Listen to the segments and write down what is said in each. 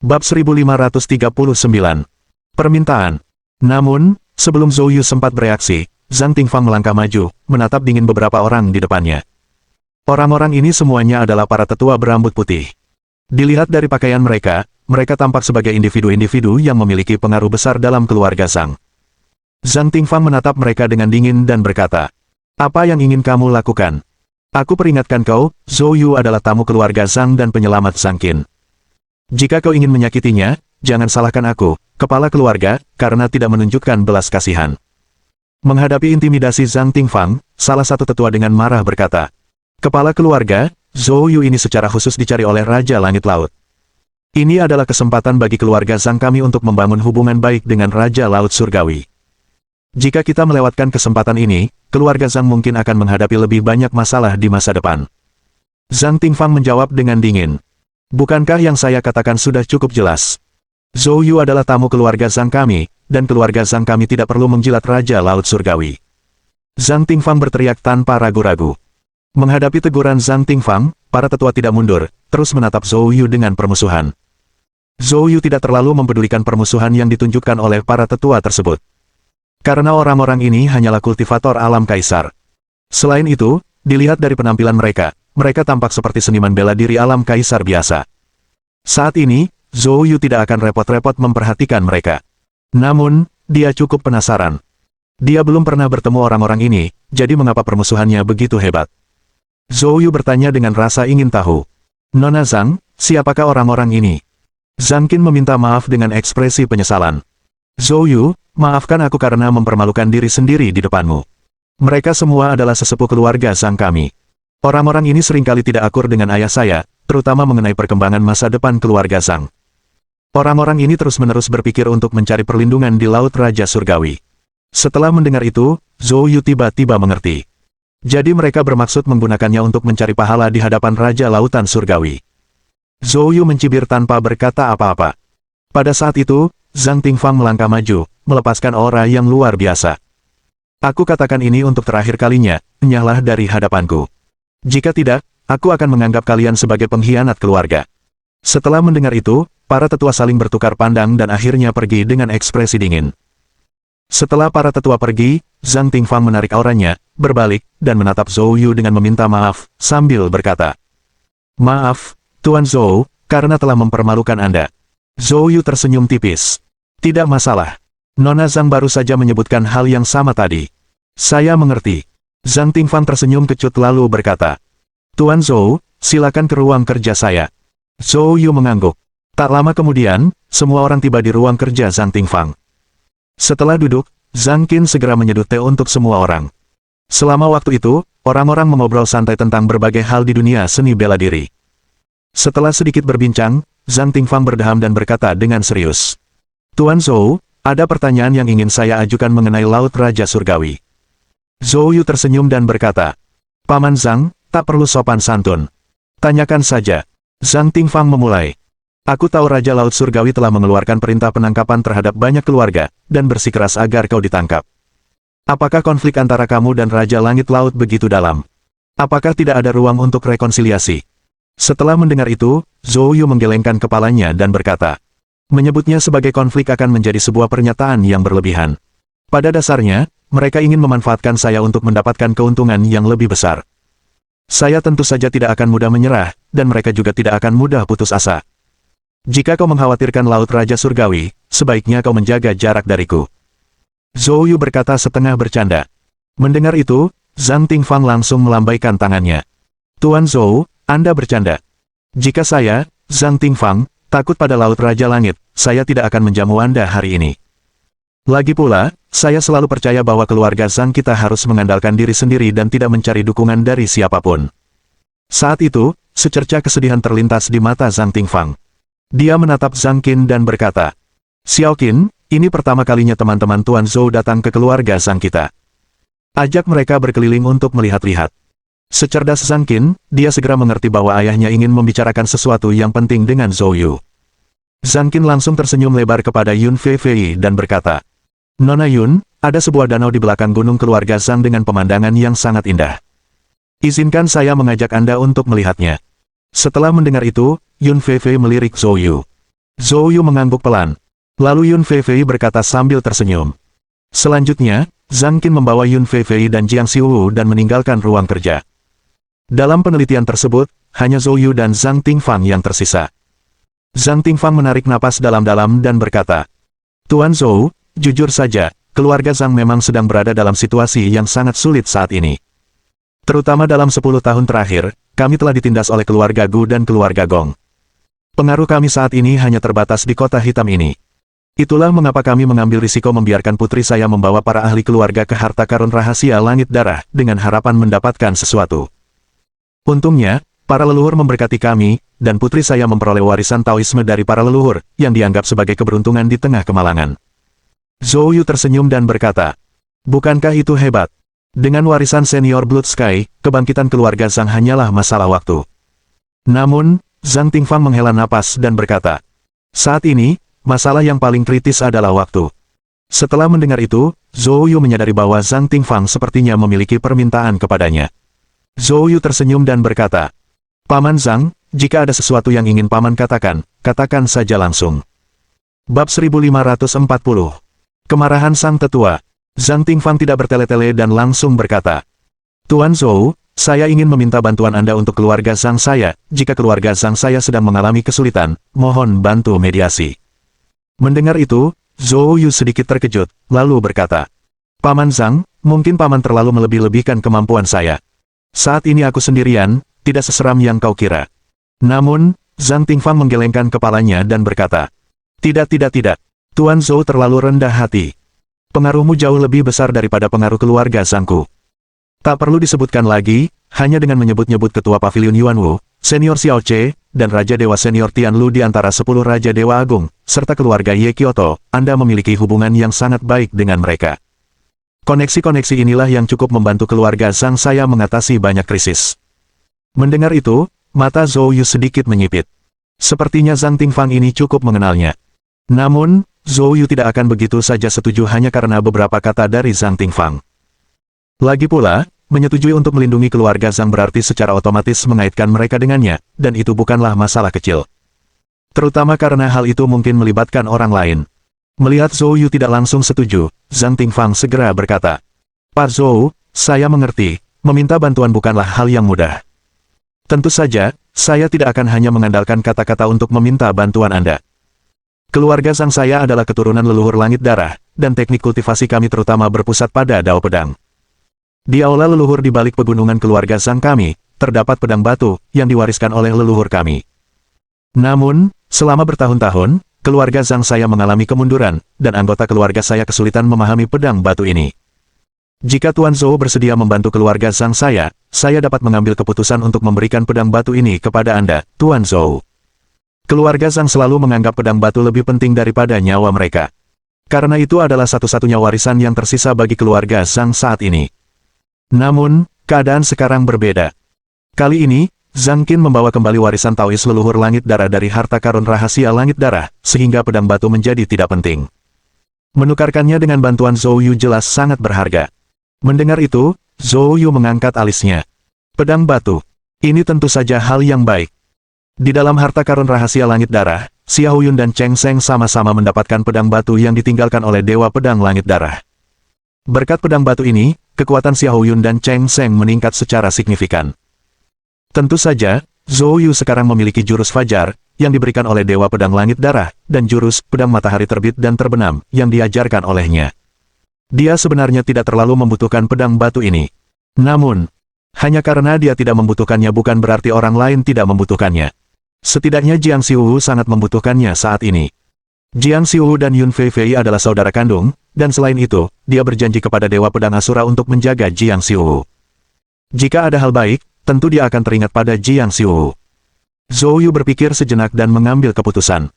Bab 1539. Permintaan. Namun, sebelum Zhou Yu sempat bereaksi, Zhang Tingfang melangkah maju, menatap dingin beberapa orang di depannya. Orang-orang ini semuanya adalah para tetua berambut putih. Dilihat dari pakaian mereka, mereka tampak sebagai individu-individu yang memiliki pengaruh besar dalam keluarga Zhang. Zhang Tingfang menatap mereka dengan dingin dan berkata, "Apa yang ingin kamu lakukan? Aku peringatkan kau, Zhou Yu adalah tamu keluarga Zhang dan penyelamat Zhang Qin. Jika kau ingin menyakitinya, jangan salahkan aku, kepala keluarga, karena tidak menunjukkan belas kasihan." Menghadapi intimidasi Zhang Tingfang, salah satu tetua dengan marah berkata, "Kepala keluarga, Zhou Yu ini secara khusus dicari oleh Raja Langit Laut. Ini adalah kesempatan bagi keluarga Zhang kami untuk membangun hubungan baik dengan Raja Laut Surgawi. Jika kita melewatkan kesempatan ini, keluarga Zhang mungkin akan menghadapi lebih banyak masalah di masa depan." Zhang Tingfang menjawab dengan dingin, "Bukankah yang saya katakan sudah cukup jelas? Zhou Yu adalah tamu keluarga Zhang kami, dan keluarga Zhang kami tidak perlu menjilat Raja Laut Surgawi." Zhang Tingfang berteriak tanpa ragu-ragu. Menghadapi teguran Zhang Tingfang, para tetua tidak mundur, terus menatap Zhou Yu dengan permusuhan. Zhou Yu tidak terlalu mempedulikan permusuhan yang ditunjukkan oleh para tetua tersebut. Karena orang-orang ini hanyalah kultivator alam kaisar. Selain itu, dilihat dari penampilan mereka, mereka tampak seperti seniman bela diri alam kaisar biasa. Saat ini, Zhou Yu tidak akan repot-repot memperhatikan mereka. Namun, dia cukup penasaran. Dia belum pernah bertemu orang-orang ini, jadi mengapa permusuhannya begitu hebat? Zhou Yu bertanya dengan rasa ingin tahu. "Nona Zhang, siapakah orang-orang ini?" Zhang Qin meminta maaf dengan ekspresi penyesalan. "Zhou Yu, maafkan aku karena mempermalukan diri sendiri di depanmu. Mereka semua adalah sesepuh keluarga Zhang kami. Orang-orang ini seringkali tidak akur dengan ayah saya, terutama mengenai perkembangan masa depan keluarga Zhang. Orang-orang ini terus-menerus berpikir untuk mencari perlindungan di Laut Raja Surgawi." Setelah mendengar itu, Zhou Yu tiba-tiba mengerti. Jadi mereka bermaksud menggunakannya untuk mencari pahala di hadapan Raja Lautan Surgawi. Zhou Yu mencibir tanpa berkata apa-apa. Pada saat itu, Zhang Tingfang melangkah maju, melepaskan aura yang luar biasa. "Aku katakan ini untuk terakhir kalinya, enyahlah dari hadapanku. Jika tidak, aku akan menganggap kalian sebagai pengkhianat keluarga." Setelah mendengar itu, para tetua saling bertukar pandang dan akhirnya pergi dengan ekspresi dingin. Setelah para tetua pergi, Zhang Tingfang menarik auranya, berbalik, dan menatap Zhou Yu dengan meminta maaf, sambil berkata, "Maaf, Tuan Zhou, karena telah mempermalukan Anda." Zhou Yu tersenyum tipis. "Tidak masalah. Nona Zhang baru saja menyebutkan hal yang sama tadi. Saya mengerti." Zhang Tingfang tersenyum kecut lalu berkata, "Tuan Zhou, silakan ke ruang kerja saya." Zhou Yu mengangguk. Tak lama kemudian, semua orang tiba di ruang kerja Zhang Tingfang. Setelah duduk, Zhang Qin segera menyeduh teh untuk semua orang. Selama waktu itu, orang-orang mengobrol santai tentang berbagai hal di dunia seni bela diri. Setelah sedikit berbincang, Zhang Tingfang berdeham dan berkata dengan serius, "Tuan Zhou, ada pertanyaan yang ingin saya ajukan mengenai Laut Raja Surgawi." Zhou Yu tersenyum dan berkata, "Paman Zhang, tak perlu sopan santun. Tanyakan saja." Zhang Tingfang memulai. "Aku tahu Raja Laut Surgawi telah mengeluarkan perintah penangkapan terhadap banyak keluarga, dan bersikeras agar kau ditangkap. Apakah konflik antara kamu dan Raja Langit Laut begitu dalam? Apakah tidak ada ruang untuk rekonsiliasi?" Setelah mendengar itu, Zhou Yu menggelengkan kepalanya dan berkata, "Menyebutnya sebagai konflik akan menjadi sebuah pernyataan yang berlebihan. Pada dasarnya, mereka ingin memanfaatkan saya untuk mendapatkan keuntungan yang lebih besar. Saya tentu saja tidak akan mudah menyerah, dan mereka juga tidak akan mudah putus asa. Jika kau mengkhawatirkan Laut Raja Surgawi, sebaiknya kau menjaga jarak dariku." Zhou Yu berkata setengah bercanda. Mendengar itu, Zhang Tingfang langsung melambaikan tangannya. "Tuan Zhou, Anda bercanda. Jika saya, Zhang Tingfang, takut pada Laut Raja Langit, saya tidak akan menjamu Anda hari ini. Lagi pula, saya selalu percaya bahwa keluarga Zhang kita harus mengandalkan diri sendiri dan tidak mencari dukungan dari siapapun." Saat itu, secerca kesedihan terlintas di mata Zhang Tingfang. Dia menatap Zhang Qin dan berkata, "Xiao Qin, ini pertama kalinya teman-teman Tuan Zhou datang ke keluarga Zhang kita. Ajak mereka berkeliling untuk melihat-lihat." Secerdas Zhang Qin, dia segera mengerti bahwa ayahnya ingin membicarakan sesuatu yang penting dengan Zhou Yu. Zhang Qin langsung tersenyum lebar kepada Yun Feifei dan berkata, "Nona Yun, ada sebuah danau di belakang gunung keluarga Zhang dengan pemandangan yang sangat indah. Izinkan saya mengajak Anda untuk melihatnya." Setelah mendengar itu, Yun Feifei melirik Zhou Yu. Zhou Yu mengangguk pelan. Lalu Yun Feifei berkata sambil tersenyum. Selanjutnya, Zhang Qin membawa Yun Feifei dan Jiang Xiu dan meninggalkan ruang kerja. Dalam penelitian tersebut, hanya Zhou Yu dan Zhang Tingfang yang tersisa. Zhang Tingfang menarik napas dalam-dalam dan berkata, Tuan Zhou, jujur saja, keluarga Zhang memang sedang berada dalam situasi yang sangat sulit saat ini. Terutama dalam 10 tahun terakhir, kami telah ditindas oleh keluarga Gu dan keluarga Gong. Pengaruh kami saat ini hanya terbatas di kota hitam ini. Itulah mengapa kami mengambil risiko membiarkan putri saya membawa para ahli keluarga ke harta karun rahasia langit darah dengan harapan mendapatkan sesuatu. Untungnya, para leluhur memberkati kami, dan putri saya memperoleh warisan Taoisme dari para leluhur, yang dianggap sebagai keberuntungan di tengah kemalangan. Zhou Yu tersenyum dan berkata, bukankah itu hebat? Dengan warisan senior Blood Sky, kebangkitan keluarga Zhang hanyalah masalah waktu. Namun, Zhang Tingfang menghela napas dan berkata, saat ini, masalah yang paling kritis adalah waktu. Setelah mendengar itu, Zhou Yu menyadari bahwa Zhang Tingfang sepertinya memiliki permintaan kepadanya. Zhou Yu tersenyum dan berkata, Paman Zhang, jika ada sesuatu yang ingin Paman katakan, katakan saja langsung. Bab 1540. Kemarahan Sang Tetua. Zhang Tingfang tidak bertele-tele dan langsung berkata, Tuan Zhou, saya ingin meminta bantuan Anda untuk keluarga Zhang saya, jika keluarga Zhang saya sedang mengalami kesulitan, mohon bantu mediasi. Mendengar itu, Zhou Yu sedikit terkejut, lalu berkata, Paman Zhang, mungkin Paman terlalu melebih-lebihkan kemampuan saya. Saat ini aku sendirian, tidak seseram yang kau kira. Namun, Zhang Tingfang menggelengkan kepalanya dan berkata, Tidak. Tuan Zhou terlalu rendah hati. Pengaruhmu jauh lebih besar daripada pengaruh keluarga Zhangku. Tak perlu disebutkan lagi, hanya dengan menyebut-nyebut ketua pavilion Yuanwu, senior Xiao Che, dan Raja Dewa senior Tian Lu di antara 10 Raja Dewa Agung, serta keluarga Ye Kyoto, Anda memiliki hubungan yang sangat baik dengan mereka. Koneksi-koneksi inilah yang cukup membantu keluarga Zhang saya mengatasi banyak krisis. Mendengar itu, mata Zhou Yu sedikit menyipit. Sepertinya Zhang Tingfang ini cukup mengenalnya. Namun, Zhou Yu tidak akan begitu saja setuju hanya karena beberapa kata dari Zhang Tingfang. Lagi pula, menyetujui untuk melindungi keluarga Zhang berarti secara otomatis mengaitkan mereka dengannya, dan itu bukanlah masalah kecil. Terutama karena hal itu mungkin melibatkan orang lain. Melihat Zhou Yu tidak langsung setuju, Zhang Tingfang segera berkata, Pak Zhou, saya mengerti, meminta bantuan bukanlah hal yang mudah. Tentu saja, saya tidak akan hanya mengandalkan kata-kata untuk meminta bantuan Anda. Keluarga Zhang saya adalah keturunan leluhur langit darah, dan teknik kultivasi kami terutama berpusat pada dao pedang. Di aula leluhur di balik pegunungan keluarga Zhang kami, terdapat pedang batu, yang diwariskan oleh leluhur kami. Namun, selama bertahun-tahun, keluarga Zhang saya mengalami kemunduran, dan anggota keluarga saya kesulitan memahami pedang batu ini. Jika Tuan Zhou bersedia membantu keluarga Zhang saya dapat mengambil keputusan untuk memberikan pedang batu ini kepada Anda, Tuan Zhou. Keluarga Zhang selalu menganggap pedang batu lebih penting daripada nyawa mereka. Karena itu adalah satu-satunya warisan yang tersisa bagi keluarga Zhang saat ini. Namun, keadaan sekarang berbeda. Kali ini, Zhang Qin membawa kembali warisan Taois leluhur langit darah dari harta karun rahasia langit darah, sehingga pedang batu menjadi tidak penting. Menukarkannya dengan bantuan Zhou Yu jelas sangat berharga. Mendengar itu, Zhou Yu mengangkat alisnya. Pedang batu. Ini tentu saja hal yang baik. Di dalam harta karun rahasia langit darah, Xiao Yun dan Cheng Sheng sama-sama mendapatkan pedang batu yang ditinggalkan oleh Dewa Pedang Langit Darah. Berkat pedang batu ini, kekuatan Xiao Yun dan Cheng Sheng meningkat secara signifikan. Tentu saja, Zhou Yu sekarang memiliki jurus Fajar, yang diberikan oleh Dewa Pedang Langit Darah, dan jurus Pedang Matahari Terbit dan Terbenam, yang diajarkan olehnya. Dia sebenarnya tidak terlalu membutuhkan pedang batu ini. Namun, hanya karena dia tidak membutuhkannya bukan berarti orang lain tidak membutuhkannya. Setidaknya Jiang Xiu sangat membutuhkannya saat ini. Jiang Xiu dan Yun Feifei adalah saudara kandung, dan selain itu, dia berjanji kepada Dewa Pedang Asura untuk menjaga Jiang Xiu. Jika ada hal baik, tentu dia akan teringat pada Jiang Xiu. Zhou Yu berpikir sejenak dan mengambil keputusan.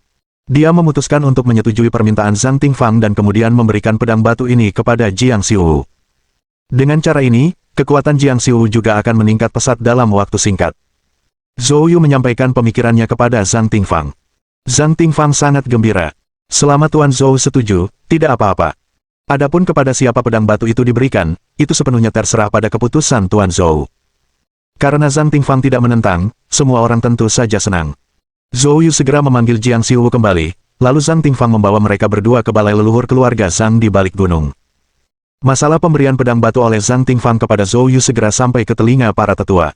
Dia memutuskan untuk menyetujui permintaan Zhang Tingfang dan kemudian memberikan pedang batu ini kepada Jiang Xiu. Dengan cara ini, kekuatan Jiang Xiu juga akan meningkat pesat dalam waktu singkat. Zhou Yu menyampaikan pemikirannya kepada Zhang Tingfang. Zhang Tingfang sangat gembira. Selama Tuan Zhou setuju, tidak apa-apa. Adapun kepada siapa pedang batu itu diberikan, itu sepenuhnya terserah pada keputusan Tuan Zhou. Karena Zhang Tingfang tidak menentang, semua orang tentu saja senang. Zhou Yu segera memanggil Jiang Xiu kembali, lalu Zhang Tingfang membawa mereka berdua ke balai leluhur keluarga Zhang di balik gunung. Masalah pemberian pedang batu oleh Zhang Tingfang kepada Zhou Yu segera sampai ke telinga para tetua.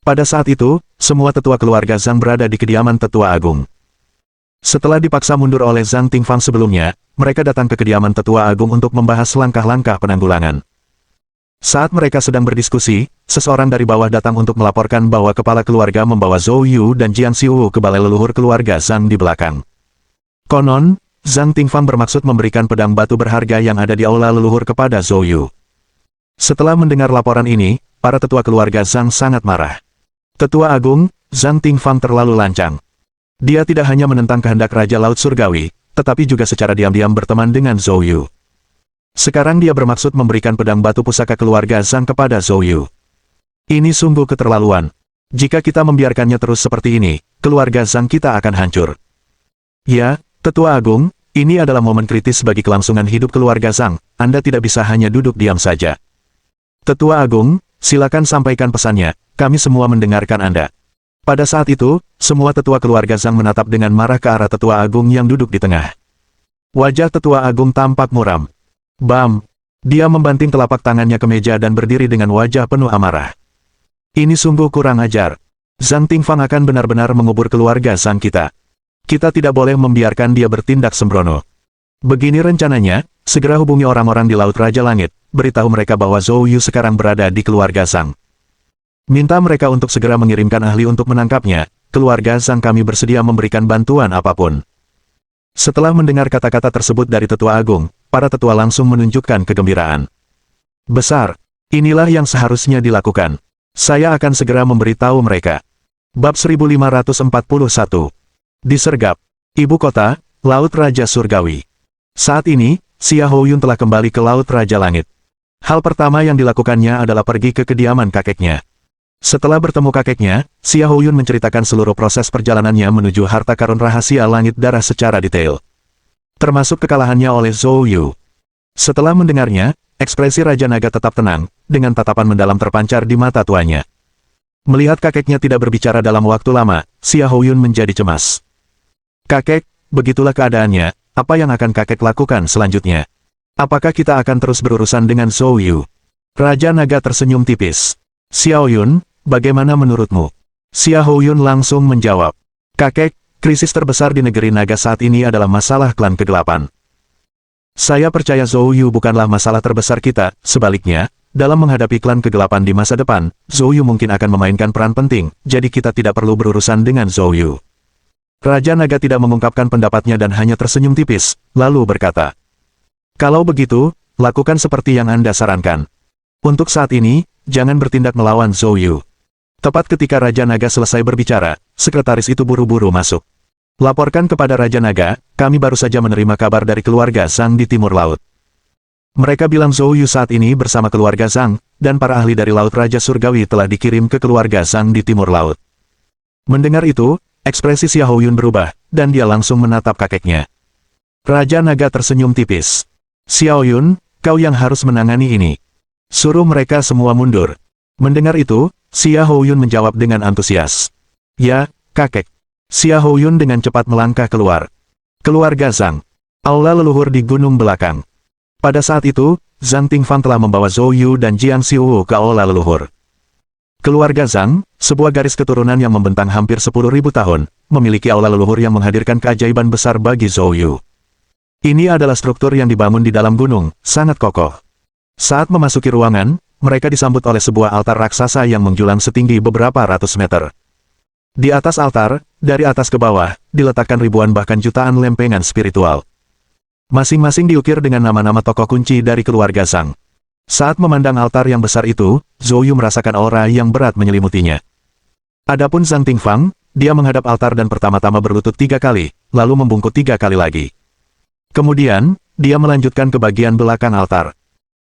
Pada saat itu, semua tetua keluarga Zhang berada di kediaman tetua agung. Setelah dipaksa mundur oleh Zhang Tingfang sebelumnya, mereka datang ke kediaman tetua agung untuk membahas langkah-langkah penanggulangan. Saat mereka sedang berdiskusi, seseorang dari bawah datang untuk melaporkan bahwa kepala keluarga membawa Zhou Yu dan Jiang Xiu ke balai leluhur keluarga Zhang di belakang. Konon, Zhang Tingfang bermaksud memberikan pedang batu berharga yang ada di aula leluhur kepada Zhou Yu. Setelah mendengar laporan ini, para tetua keluarga Zhang sangat marah. Tetua Agung, Zhang Tingfang terlalu lancang. Dia tidak hanya menentang kehendak Raja Laut Surgawi, tetapi juga secara diam-diam berteman dengan Zhou Yu. Sekarang dia bermaksud memberikan pedang batu pusaka keluarga Zhang kepada Zhou Yu. Ini sungguh keterlaluan. Jika kita membiarkannya terus seperti ini, keluarga Zhang kita akan hancur. Ya, Tetua Agung, ini adalah momen kritis bagi kelangsungan hidup keluarga Zhang, Anda tidak bisa hanya duduk diam saja. Tetua Agung, silakan sampaikan pesannya, kami semua mendengarkan Anda. Pada saat itu, semua tetua keluarga Zhang menatap dengan marah ke arah Tetua Agung yang duduk di tengah. Wajah Tetua Agung tampak muram. Bam! Dia membanting telapak tangannya ke meja dan berdiri dengan wajah penuh amarah. Ini sungguh kurang ajar. Zhang Tingfang akan benar-benar mengubur keluarga Zhang kita. Kita tidak boleh membiarkan dia bertindak sembrono. Begini rencananya, segera hubungi orang-orang di Laut Raja Langit, beritahu mereka bahwa Zhou Yu sekarang berada di keluarga Zhang. Minta mereka untuk segera mengirimkan ahli untuk menangkapnya, keluarga Zhang kami bersedia memberikan bantuan apapun. Setelah mendengar kata-kata tersebut dari Tetua Agung, para tetua langsung menunjukkan kegembiraan. Besar, inilah yang seharusnya dilakukan. Saya akan segera memberitahu mereka. Bab 1541. Disergap. Ibu kota, Laut Raja Surgawi. Saat ini, Xia Houyun telah kembali ke Laut Raja Langit. Hal pertama yang dilakukannya adalah pergi ke kediaman kakeknya. Setelah bertemu kakeknya, Xia Houyun menceritakan seluruh proses perjalanannya menuju harta karun rahasia langit darah secara detail. Termasuk kekalahannya oleh Zhou Yu. Setelah mendengarnya, ekspresi Raja Naga tetap tenang, dengan tatapan mendalam terpancar di mata tuanya. Melihat kakeknya tidak berbicara dalam waktu lama, Xia Houyun menjadi cemas. Kakek, begitulah keadaannya, apa yang akan kakek lakukan selanjutnya? Apakah kita akan terus berurusan dengan Zhou Yu? Raja Naga tersenyum tipis. Xia Houyun, bagaimana menurutmu? Xia Houyun langsung menjawab. Kakek, krisis terbesar di negeri naga saat ini adalah masalah klan kegelapan. Saya percaya Zhou Yu bukanlah masalah terbesar kita, sebaliknya, dalam menghadapi klan kegelapan di masa depan, Zhou Yu mungkin akan memainkan peran penting, jadi kita tidak perlu berurusan dengan Zhou Yu. Raja Naga tidak mengungkapkan pendapatnya dan hanya tersenyum tipis, lalu berkata, kalau begitu, lakukan seperti yang Anda sarankan. Untuk saat ini, jangan bertindak melawan Zhou Yu. Tepat ketika Raja Naga selesai berbicara, sekretaris itu buru-buru masuk. Laporkan kepada Raja Naga, kami baru saja menerima kabar dari keluarga Zhang di timur laut. Mereka bilang Zhou Yu saat ini bersama keluarga Zhang, dan para ahli dari Laut Raja Surgawi telah dikirim ke keluarga Zhang di timur laut. Mendengar itu, ekspresi Xia Houyun berubah, dan dia langsung menatap kakeknya. Raja Naga tersenyum tipis. Xia Houyun, kau yang harus menangani ini. Suruh mereka semua mundur. Mendengar itu, Xia Houyun menjawab dengan antusias. Ya, kakek. Xia Houyun dengan cepat melangkah keluar. Keluarga Zhang. Aula leluhur di gunung belakang. Pada saat itu, Zhang Tingfang telah membawa Zhou Yu dan Jiang Xiu ke aula leluhur. Keluarga Zhang, sebuah garis keturunan yang membentang hampir 10.000 tahun, memiliki aula leluhur yang menghadirkan keajaiban besar bagi Zhou Yu. Ini adalah struktur yang dibangun di dalam gunung, sangat kokoh. Saat memasuki ruangan, mereka disambut oleh sebuah altar raksasa yang menjulang setinggi beberapa ratus meter. Di atas altar, dari atas ke bawah, diletakkan ribuan bahkan jutaan lempengan spiritual. Masing-masing diukir dengan nama-nama tokoh kunci dari keluarga Zhang. Saat memandang altar yang besar itu, Zhou Yu merasakan aura yang berat menyelimutinya. Adapun Zhang Tingfang, dia menghadap altar dan pertama-tama berlutut 3 kali, lalu membungkuk 3 kali lagi. Kemudian, dia melanjutkan ke bagian belakang altar.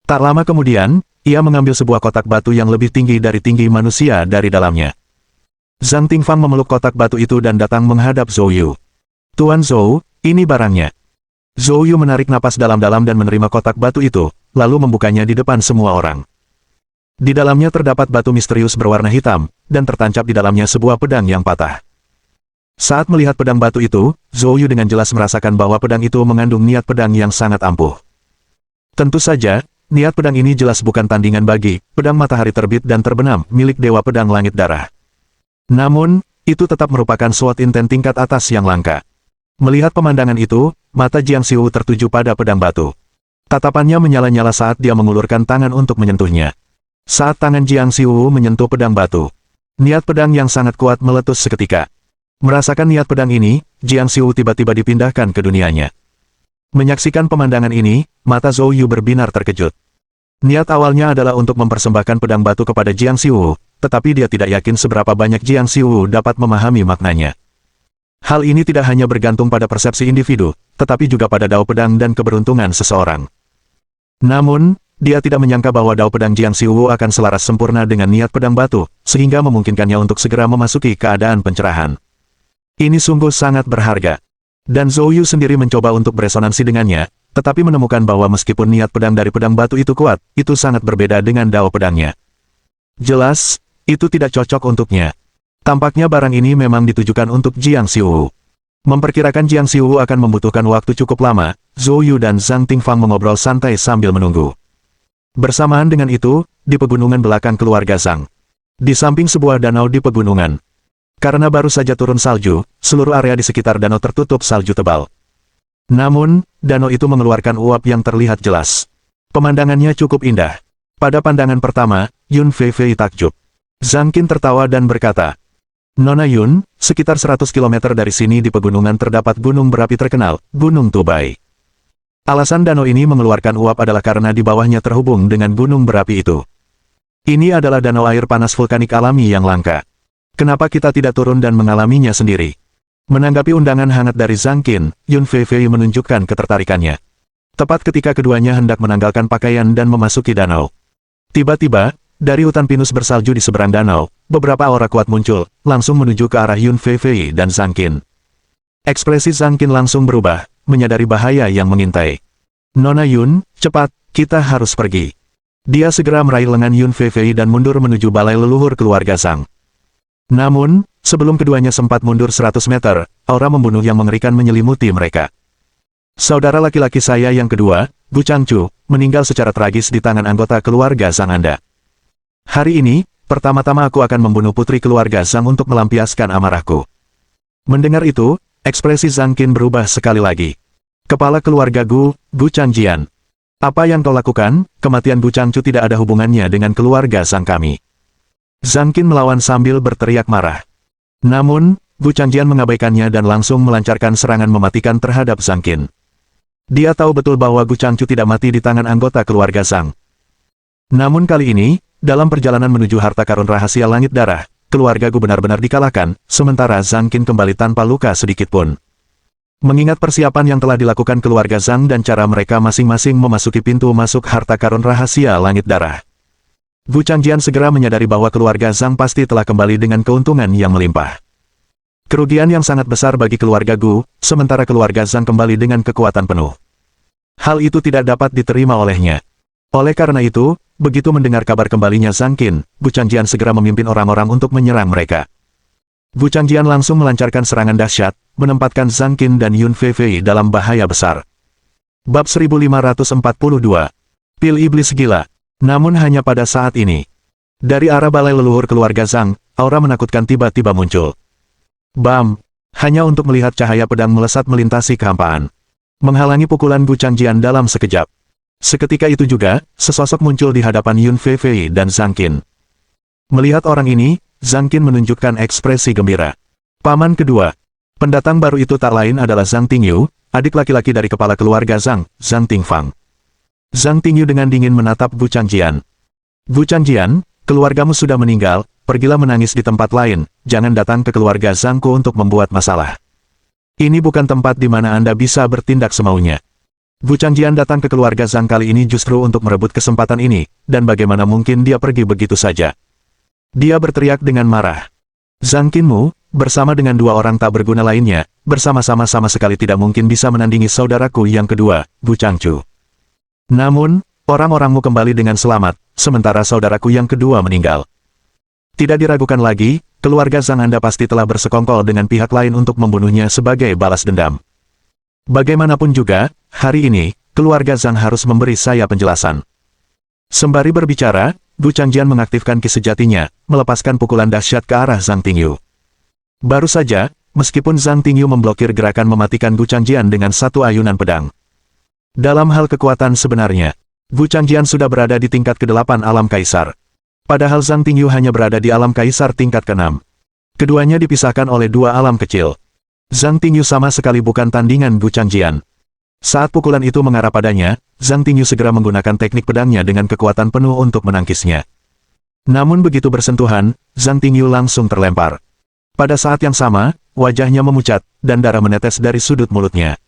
Tak lama kemudian, ia mengambil sebuah kotak batu yang lebih tinggi dari tinggi manusia dari dalamnya. Zhang Tingfang memeluk kotak batu itu dan datang menghadap Zhou Yu. Tuan Zhou, ini barangnya. Zhou Yu menarik napas dalam-dalam dan menerima kotak batu itu, lalu membukanya di depan semua orang. Di dalamnya terdapat batu misterius berwarna hitam, dan tertancap di dalamnya sebuah pedang yang patah. Saat melihat pedang batu itu, Zhou Yu dengan jelas merasakan bahwa pedang itu mengandung niat pedang yang sangat ampuh. Tentu saja, niat pedang ini jelas bukan tandingan bagi pedang matahari terbit dan terbenam milik Dewa Pedang Langit Darah. Namun, itu tetap merupakan sword intent tingkat atas yang langka. Melihat pemandangan itu, mata Jiang Xiu tertuju pada pedang batu. Tatapannya menyala-nyala saat dia mengulurkan tangan untuk menyentuhnya. Saat tangan Jiang Xiu menyentuh pedang batu, niat pedang yang sangat kuat meletus seketika. Merasakan niat pedang ini, Jiang Xiu tiba-tiba dipindahkan ke dunianya. Menyaksikan pemandangan ini, mata Zhou Yu berbinar terkejut. Niat awalnya adalah untuk mempersembahkan pedang batu kepada Jiang Xiu, tetapi dia tidak yakin seberapa banyak Jiang Xiu dapat memahami maknanya. Hal ini tidak hanya bergantung pada persepsi individu, tetapi juga pada dao pedang dan keberuntungan seseorang. Namun, dia tidak menyangka bahwa dao pedang Jiang Xiu akan selaras sempurna dengan niat pedang batu, sehingga memungkinkannya untuk segera memasuki keadaan pencerahan. Ini sungguh sangat berharga. Dan Zhou Yu sendiri mencoba untuk beresonansi dengannya, tetapi menemukan bahwa meskipun niat pedang dari pedang batu itu kuat, itu sangat berbeda dengan dao pedangnya. Jelas, itu tidak cocok untuknya. Tampaknya barang ini memang ditujukan untuk Jiang Xiu. Memperkirakan Jiang Xiu akan membutuhkan waktu cukup lama, Zhou Yu dan Zhang Tingfang mengobrol santai sambil menunggu. Bersamaan dengan itu, di pegunungan belakang keluarga Zhang. Di samping sebuah danau di pegunungan. Karena baru saja turun salju, seluruh area di sekitar danau tertutup salju tebal. Namun, danau itu mengeluarkan uap yang terlihat jelas. Pemandangannya cukup indah. Pada pandangan pertama, Yun Fei takjub. Zhang Qin tertawa dan berkata, "Nona Yun, sekitar 100 km dari sini di pegunungan terdapat gunung berapi terkenal, Gunung Tubai. Alasan danau ini mengeluarkan uap adalah karena di bawahnya terhubung dengan gunung berapi itu. Ini adalah danau air panas vulkanik alami yang langka. Kenapa kita tidak turun dan mengalaminya sendiri?" Menanggapi undangan hangat dari Zhang Qin, Yun Fei menunjukkan ketertarikannya. Tepat ketika keduanya hendak menanggalkan pakaian dan memasuki danau. Tiba-tiba, dari hutan pinus bersalju di seberang danau, beberapa aura kuat muncul, langsung menuju ke arah Yun Fei dan Zhang Qin. Ekspresi Zhang Qin langsung berubah, menyadari bahaya yang mengintai. "Nona Yun, cepat, kita harus pergi." Dia segera meraih lengan Yun Fei dan mundur menuju balai leluhur keluarga Zhang. Namun, sebelum keduanya sempat mundur 100 meter, aura membunuh yang mengerikan menyelimuti mereka. "Saudara laki-laki saya yang kedua, Gu Changchu, meninggal secara tragis di tangan anggota keluarga Zhang Anda. Hari ini, pertama-tama aku akan membunuh putri keluarga Zhang untuk melampiaskan amarahku." Mendengar itu, ekspresi Zhang Qin berubah sekali lagi. "Kepala keluarga Gu Changjian. Apa yang kau lakukan? Kematian Gu Changchu tidak ada hubungannya dengan keluarga Zhang kami." Zhang Qin melawan sambil berteriak marah. Namun, Gu Changjian mengabaikannya dan langsung melancarkan serangan mematikan terhadap Zhang Qin. Dia tahu betul bahwa Gu Changchu tidak mati di tangan anggota keluarga Zhang. Namun kali ini, dalam perjalanan menuju harta karun rahasia langit darah, keluarga Gu benar-benar dikalahkan, sementara Zhang Qin kembali tanpa luka sedikitpun. Mengingat persiapan yang telah dilakukan keluarga Zhang dan cara mereka masing-masing memasuki pintu masuk harta karun rahasia langit darah, Gu Changjian segera menyadari bahwa keluarga Zhang pasti telah kembali dengan keuntungan yang melimpah. Kerugian yang sangat besar bagi keluarga Gu, sementara keluarga Zhang kembali dengan kekuatan penuh. Hal itu tidak dapat diterima olehnya. Oleh karena itu, begitu mendengar kabar kembalinya Zhang Qin, Gu Changjian segera memimpin orang-orang untuk menyerang mereka. Gu Changjian langsung melancarkan serangan dahsyat, menempatkan Zhang Qin dan Yun Fei dalam bahaya besar. Bab 1542. Pil Iblis Gila. Namun hanya pada saat ini. Dari arah balai leluhur keluarga Zhang, aura menakutkan tiba-tiba muncul. Bam! Hanya untuk melihat cahaya pedang melesat melintasi kehampaan. Menghalangi pukulan Gu Changjian dalam sekejap. Seketika itu juga, sesosok muncul di hadapan Yun Fei dan Zhang Qin. Melihat orang ini, Zhang Qin menunjukkan ekspresi gembira. Paman kedua. Pendatang baru itu tak lain adalah Zhang Tingyu, adik laki-laki dari kepala keluarga Zhang, Zhang Tingfang. Zhang Tingyu dengan dingin menatap Gu Changjian. "Gu Changjian, keluargamu sudah meninggal, pergilah menangis di tempat lain, jangan datang ke keluarga Zhangku untuk membuat masalah. Ini bukan tempat di mana Anda bisa bertindak semaunya." Gu Changjian datang ke keluarga Zhang kali ini justru untuk merebut kesempatan ini, dan bagaimana mungkin dia pergi begitu saja. Dia berteriak dengan marah. "Zhang Qinmu, bersama dengan dua orang tak berguna lainnya, bersama-sama sama sekali tidak mungkin bisa menandingi saudaraku yang kedua, Gu Changchu. Namun, orang-orangmu kembali dengan selamat, sementara saudaraku yang kedua meninggal." Tidak diragukan lagi, keluarga Zhang Anda pasti telah bersekongkol dengan pihak lain untuk membunuhnya sebagai balas dendam. Bagaimanapun juga, hari ini, keluarga Zhang harus memberi saya penjelasan. Sembari berbicara, Gu Changjian mengaktifkan ki sejatinya, melepaskan pukulan dahsyat ke arah Zhang Tingyu. Baru saja, meskipun Zhang Tingyu memblokir gerakan mematikan Gu Changjian dengan satu ayunan pedang. Dalam hal kekuatan sebenarnya, Gu Changjian sudah berada di tingkat ke-8 alam kaisar. Padahal Zhang Tingyu hanya berada di alam kaisar tingkat ke-6. Keduanya dipisahkan oleh dua alam kecil. Zhang Tingyu sama sekali bukan tandingan Gu Changjian. Saat pukulan itu mengarah padanya, Zhang Tingyu segera menggunakan teknik pedangnya dengan kekuatan penuh untuk menangkisnya. Namun begitu bersentuhan, Zhang Tingyu langsung terlempar. Pada saat yang sama, wajahnya memucat, dan darah menetes dari sudut mulutnya.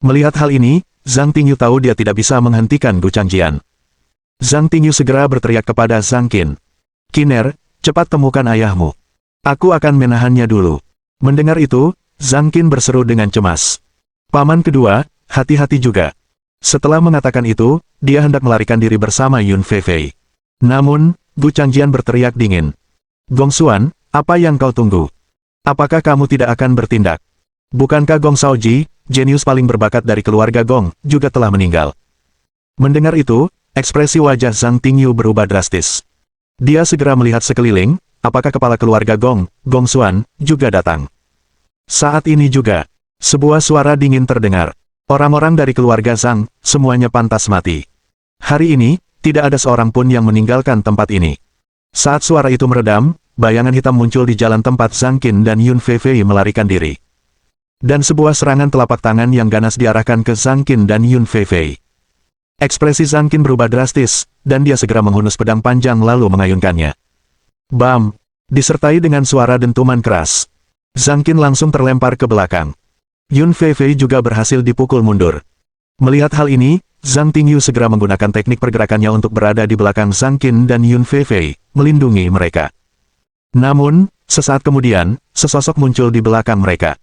Melihat hal ini, Zhang Tingyu tahu dia tidak bisa menghentikan Gu Changjian. Zhang Tingyu segera berteriak kepada Zhang Qin. "Qiner, cepat temukan ayahmu. Aku akan menahannya dulu." Mendengar itu, Zhang Qin berseru dengan cemas. "Paman kedua, hati-hati juga." Setelah mengatakan itu, dia hendak melarikan diri bersama Yun Feifei. Namun, Gu Changjian berteriak dingin. "Gong Xuan, apa yang kau tunggu? Apakah kamu tidak akan bertindak? Bukankah Gong Shaoji, jenius paling berbakat dari keluarga Gong, juga telah meninggal?" Mendengar itu, ekspresi wajah Zhang Tingyu berubah drastis. Dia segera melihat sekeliling, apakah kepala keluarga Gong, Gong Xuan, juga datang. Saat ini juga, sebuah suara dingin terdengar. Orang-orang dari keluarga Zhang, semuanya pantas mati. Hari ini, tidak ada seorang pun yang meninggalkan tempat ini. Saat suara itu meredam, bayangan hitam muncul di jalan tempat Zhang Qin dan Yun Feifei melarikan diri. Dan sebuah serangan telapak tangan yang ganas diarahkan ke Zhang Qin dan Yun Feifei. Ekspresi Zhang Qin berubah drastis, dan dia segera menghunus pedang panjang lalu mengayunkannya. Bam! Disertai dengan suara dentuman keras. Zhang Qin langsung terlempar ke belakang. Yun Feifei juga berhasil dipukul mundur. Melihat hal ini, Zhang Tingyu segera menggunakan teknik pergerakannya untuk berada di belakang Zhang Qin dan Yun Feifei, melindungi mereka. Namun, sesaat kemudian, sesosok muncul di belakang mereka.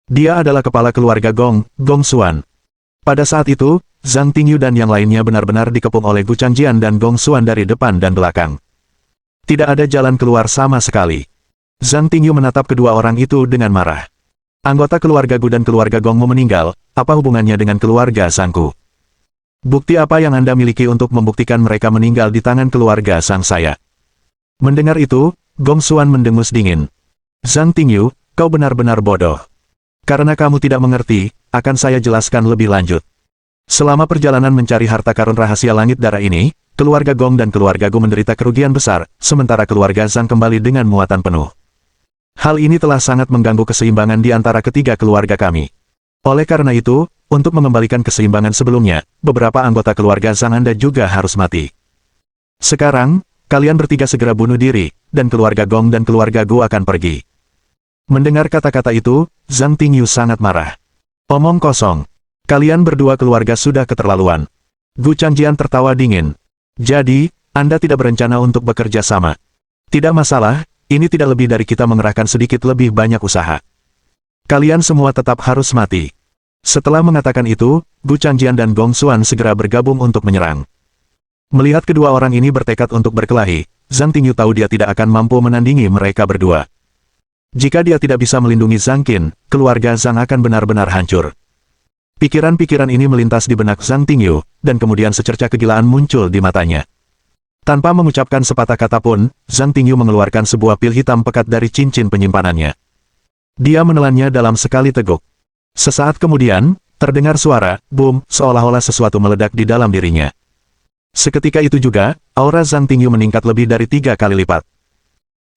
Dia adalah kepala keluarga Gong, Gong Xuan. Pada saat itu, Zhang Tingyu dan yang lainnya benar-benar dikepung oleh Gu Changjian dan Gong Xuan dari depan dan belakang. Tidak ada jalan keluar sama sekali. Zhang Tingyu menatap kedua orang itu dengan marah. Anggota keluarga Gu dan keluarga Gong mau meninggal, apa hubungannya dengan keluarga Zhangku? Bukti apa yang Anda miliki untuk membuktikan mereka meninggal di tangan keluarga Zhang saya? Mendengar itu, Gong Xuan mendengus dingin. Zhang Tingyu, kau benar-benar bodoh. Karena kamu tidak mengerti, akan saya jelaskan lebih lanjut. Selama perjalanan mencari harta karun rahasia langit darah ini, keluarga Gong dan keluarga Gu menderita kerugian besar, sementara keluarga Zhang kembali dengan muatan penuh. Hal ini telah sangat mengganggu keseimbangan di antara ketiga keluarga kami. Oleh karena itu, untuk mengembalikan keseimbangan sebelumnya, beberapa anggota keluarga Zhang Anda juga harus mati. Sekarang, kalian bertiga segera bunuh diri, dan keluarga Gong dan keluarga Gu akan pergi. Mendengar kata-kata itu, Zhang Tingyu sangat marah. Omong kosong. Kalian berdua keluarga sudah keterlaluan. Gu Changjian tertawa dingin. Jadi, Anda tidak berencana untuk bekerja sama. Tidak masalah. Ini tidak lebih dari kita mengerahkan sedikit lebih banyak usaha. Kalian semua tetap harus mati. Setelah mengatakan itu, Gu Changjian dan Gong Xuan segera bergabung untuk menyerang. Melihat kedua orang ini bertekad untuk berkelahi, Zhang Tingyu tahu dia tidak akan mampu menandingi mereka berdua. Jika dia tidak bisa melindungi Zhang Qin, keluarga Zhang akan benar-benar hancur. Pikiran-pikiran ini melintas di benak Zhang Tingyu, dan kemudian secerca kegilaan muncul di matanya. Tanpa mengucapkan sepatah kata pun, Zhang Tingyu mengeluarkan sebuah pil hitam pekat dari cincin penyimpanannya. Dia menelannya dalam sekali teguk. Sesaat kemudian, terdengar suara, boom, seolah-olah sesuatu meledak di dalam dirinya. Seketika itu juga, aura Zhang Tingyu meningkat lebih dari 3 kali lipat.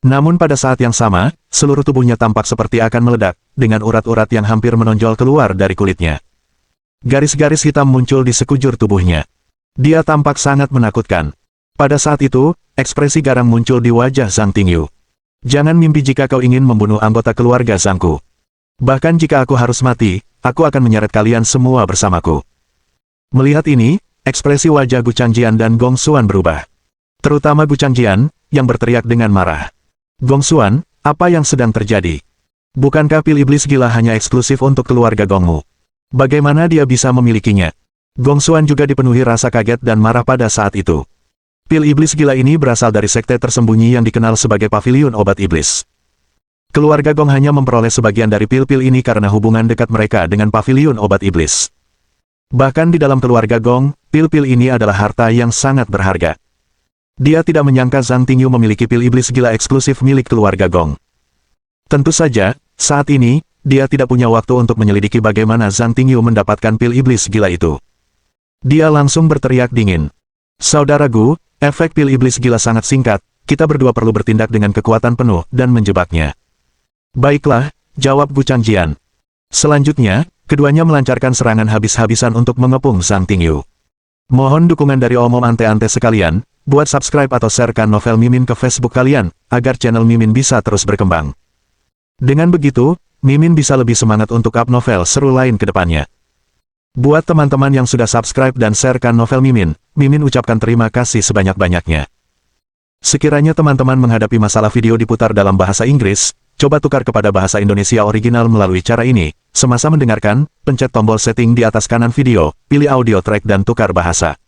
Namun pada saat yang sama, seluruh tubuhnya tampak seperti akan meledak, dengan urat-urat yang hampir menonjol keluar dari kulitnya. Garis-garis hitam muncul di sekujur tubuhnya. Dia tampak sangat menakutkan. Pada saat itu, ekspresi garang muncul di wajah Zhang Tingyu. Jangan mimpi jika kau ingin membunuh anggota keluarga Zhangku. Bahkan jika aku harus mati, aku akan menyeret kalian semua bersamaku. Melihat ini, ekspresi wajah Gu Changjian dan Gong Xuan berubah. Terutama Gu Changjian, yang berteriak dengan marah. Gong Xuan, apa yang sedang terjadi? Bukankah pil iblis gila hanya eksklusif untuk keluarga Gongmu? Bagaimana dia bisa memilikinya? Gong Xuan juga dipenuhi rasa kaget dan marah pada saat itu. Pil iblis gila ini berasal dari sekte tersembunyi yang dikenal sebagai Paviliun Obat Iblis. Keluarga Gong hanya memperoleh sebagian dari pil-pil ini karena hubungan dekat mereka dengan paviliun obat iblis. Bahkan di dalam keluarga Gong, pil-pil ini adalah harta yang sangat berharga. Dia tidak menyangka Zhang Tingyu memiliki pil iblis gila eksklusif milik keluarga Gong. Tentu saja, saat ini, dia tidak punya waktu untuk menyelidiki bagaimana Zhang Tingyu mendapatkan pil iblis gila itu. Dia langsung berteriak dingin. Saudaraku, efek pil iblis gila sangat singkat, kita berdua perlu bertindak dengan kekuatan penuh dan menjebaknya. Baiklah, jawab Gu Changjian. Selanjutnya, keduanya melancarkan serangan habis-habisan untuk mengepung Zhang Tingyu. Mohon dukungan dari omom ante-ante sekalian, buat subscribe atau sharekan novel Mimin ke Facebook kalian, agar channel Mimin bisa terus berkembang. Dengan begitu, Mimin bisa lebih semangat untuk up novel seru lain ke depannya. Buat teman-teman yang sudah subscribe dan sharekan novel Mimin, Mimin ucapkan terima kasih sebanyak-banyaknya. Sekiranya teman-teman menghadapi masalah video diputar dalam bahasa Inggris, coba tukar kepada bahasa Indonesia original melalui cara ini. Semasa mendengarkan, pencet tombol setting di atas kanan video, pilih audio track dan tukar bahasa.